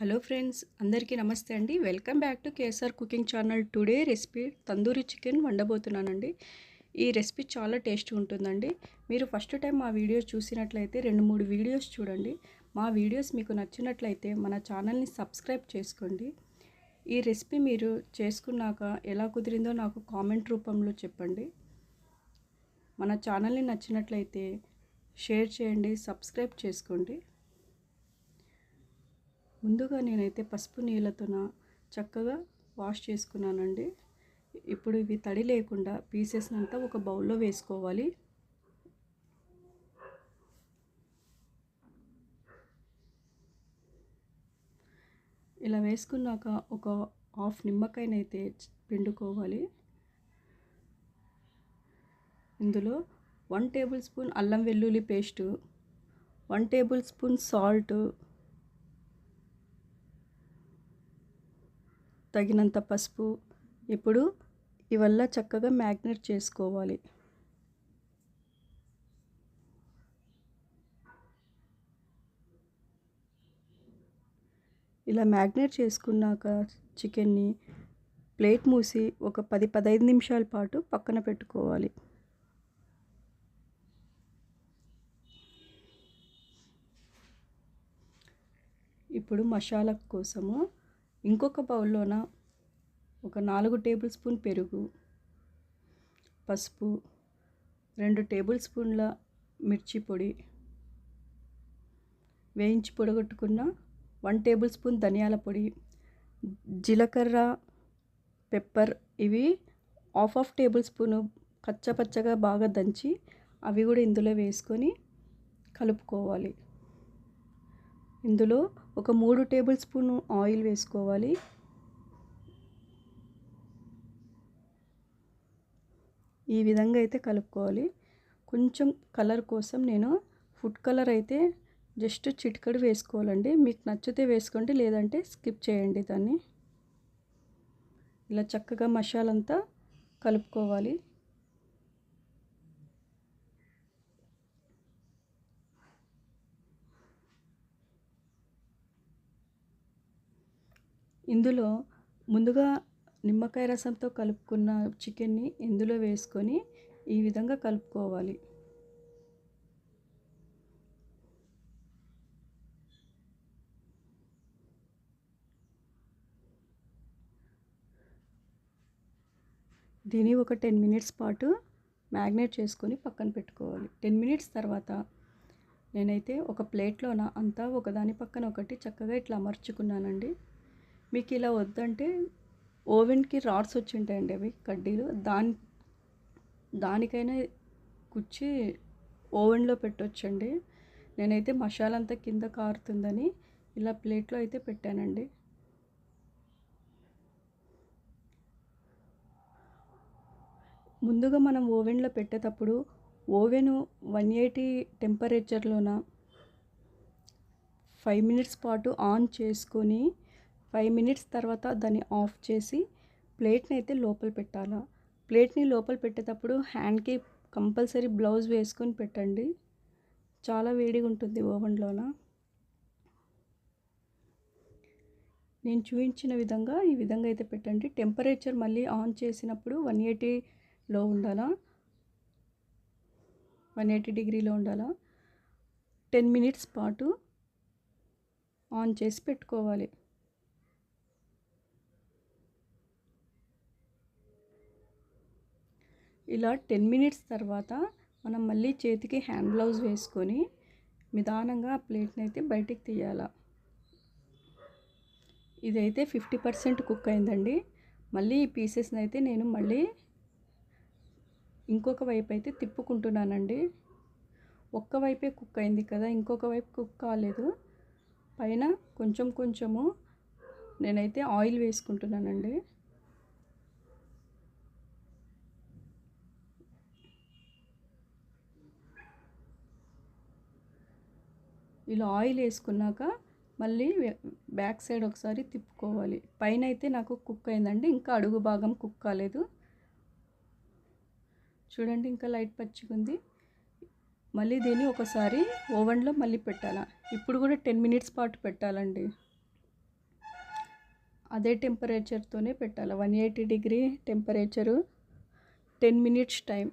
Hello friends, అందరికీ నమస్తే అండి. Welcome back to KSR cooking channel. Today recipe tandoori chicken వండబోతున్నానండి. ఈ రెసిపీ చాలా టేస్ట్గా ఉంటుందండి. మీరు ఫస్ట్ టైం మా వీడియోస్ చూసినట్లయితే 2-3 వీడియోస్ చూడండి. మా వీడియోస్ మీకు నచ్చినట్లయితే మన ఛానల్ని సబ్స్క్రైబ్ చేసుకోండి. ఈ రెసిపీ మీరు చేసుకున్నాక ఎలా కుదిరిందో నాకు కామెంట్ రూపంలో చెప్పండి. మన ఛానల్ని నచ్చినట్లయితే షేర్ చేయండి, సబ్స్క్రైబ్ చేసుకోండి. ముందుగా నేనైతే పసుపు నీళ్ళతో చక్కగా వాష్ చేసుకున్నానండి. ఇప్పుడు ఇవి తడి లేకుండా పీసెస్ అంతా ఒక బౌల్లో వేసుకోవాలి. ఇలా వేసుకున్నాక ఒక హాఫ్ నిమ్మకాయనైతే పిండుకోవాలి. ఇందులో 1 టేబుల్ స్పూన్ అల్లం వెల్లుల్లి పేస్టు, 1 టేబుల్ స్పూన్ సాల్ట్, తగినంత పసుపు. ఇప్పుడు ఇవల్ల చక్కగా మ్యాగ్నేట్ చేసుకోవాలి. ఇలా మ్యాగ్నేట్ చేసుకున్నాక చికెన్ని ప్లేట్ మూసి ఒక 10-15 నిమిషాల పాటు పక్కన పెట్టుకోవాలి. ఇప్పుడు మసాలా కోసము ఇంకొక బౌల్లోన ఒక 4 టేబుల్ స్పూన్ పెరుగు, పసుపు, 2 టేబుల్ స్పూన్ల మిర్చి పొడి, వేయించి పొడగొట్టుకున్న 1 టేబుల్ స్పూన్ ధనియాల పొడి, జీలకర్ర, పెప్పర్ ఇవి హాఫ్ టేబుల్ స్పూను కచ్చపచ్చగా బాగా దంచి అవి కూడా ఇందులో వేసుకొని కలుపుకోవాలి. ఇందులో ఒక 3 టేబుల్ స్పూన్ ఆయిల్ వేసుకోవాలి. ఈ విధంగా అయితే కలుపుకోవాలి. కొంచెం కలర్ కోసం నేను ఫుడ్ కలర్ అయితే జస్ట్ చిటికెడు వేసుకోవాలండి. మీకు నచ్చితే వేసుకోండి, లేదంటే స్కిప్ చేయండి దాన్ని. ఇలా చక్కగా మసాలా అంతా కలుపుకోవాలి. ఇందులో ముందుగా నిమ్మకాయ రసంతో కలుపుకున్న చికెన్ని ఇందులో వేసుకొని ఈ విధంగా కలుపుకోవాలి. దీన్ని ఒక 10 మినిట్స్ పాటు మ్యాగ్నేట్ చేసుకొని పక్కన పెట్టుకోవాలి. 10 మినిట్స్ తర్వాత నేనైతే ఒక ప్లేట్లోన అంతా ఒకదాని పక్కన ఒకటి చక్కగా ఇట్లా అమర్చుకున్నానండి. మీకు ఇలా వద్దంటే ఓవెన్కి రాడ్స్ వచ్చి ఉంటాయండి, అవి కడ్డీలు, దానికైనా కుచ్చి ఓవెన్లో పెట్టొచ్చండి. నేనైతే మసాలా అంతా కింద కారుతుందని ఇలా ప్లేట్లో అయితే పెట్టానండి. ముందుగా మనం ఓవెన్లో పెట్టేటప్పుడు ఓవెను 180 టెంపరేచర్లోన 5 మినిట్స్ పాటు ఆన్ చేసుకొని 5 మినిట్స్ తర్వాత దాన్ని ఆఫ్ చేసి ప్లేట్ని అయితే లోపల పెట్టాలా. ప్లేట్ని లోపల పెట్టేటప్పుడు హ్యాండ్కి కంపల్సరీ గ్లౌజ్ వేసుకొని పెట్టండి. చాలా వేడిగా ఉంటుంది ఓవెన్లోన. నేను చూపించిన విధంగా ఈ విధంగా అయితే పెట్టండి. టెంపరేచర్ మళ్ళీ ఆన్ చేసినప్పుడు 180లో ఉండాలా, 180 డిగ్రీలో ఉండాలా. 10 మినిట్స్ పాటు ఆన్ చేసి పెట్టుకోవాలి. ఇలా 10 మినిట్స్ తర్వాత మనం మళ్ళీ చేతికి హ్యాండ్ గ్లౌజ్ వేసుకొని నిదానంగా ఆ ప్లేట్ని అయితే బయటికి తీయాలి. ఇదైతే 50% కుక్ అయిందండి. మళ్ళీ ఈ పీసెస్ని అయితే నేను మళ్ళీ ఇంకొక వైపు అయితే తిప్పుకుంటున్నానండి. ఒక్క వైపే కుక్ అయింది కదా, ఇంకొక వైపు కుక్ కాలేదు. పైన కొంచెం కొంచెము నేనైతే ఆయిల్ వేసుకుంటున్నానండి. ఇలా ఆయిల్ వేసుకున్నాక మళ్ళీ బ్యాక్ సైడ్ ఒకసారి తిప్పుకోవాలి. పైన అయితే నాకు కుక్ అయిందండి, ఇంకా అడుగు భాగం కుక్ కాలేదు. చూడండి, ఇంకా లైట్ పచ్చిగా ఉంది. మళ్ళీ దీన్ని ఒకసారి ఓవెన్లో మళ్ళీ పెట్టాలా. ఇప్పుడు కూడా 10 మినిట్స్ పాటు పెట్టాలండి. అదే టెంపరేచర్తోనే పెట్టాలి. 180 డిగ్రీ టెంపరేచరు, 10 మినిట్స్ టైం.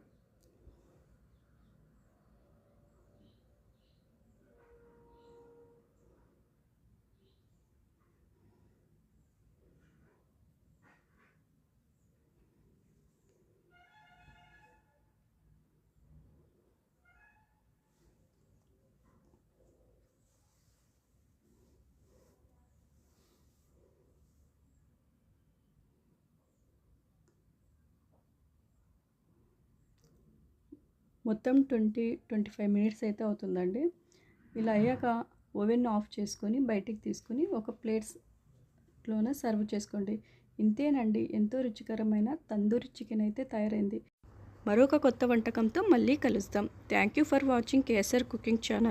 మొత్తం 20-25 మినిట్స్ అయితే అవుతుందండి. ఇలా అయ్యాక ఓవెన్ ఆఫ్ చేసుకొని బయటికి తీసుకొని ఒక ప్లేట్స్లోనే సర్వ్ చేసుకోండి. ఇంతేనండి, ఎంతో రుచికరమైన తందూరి చికెన్ అయితే తయారైంది. మరొక కొత్త వంటకంతో మళ్ళీ కలుస్తాం. Thank you for watching KSR cooking channel.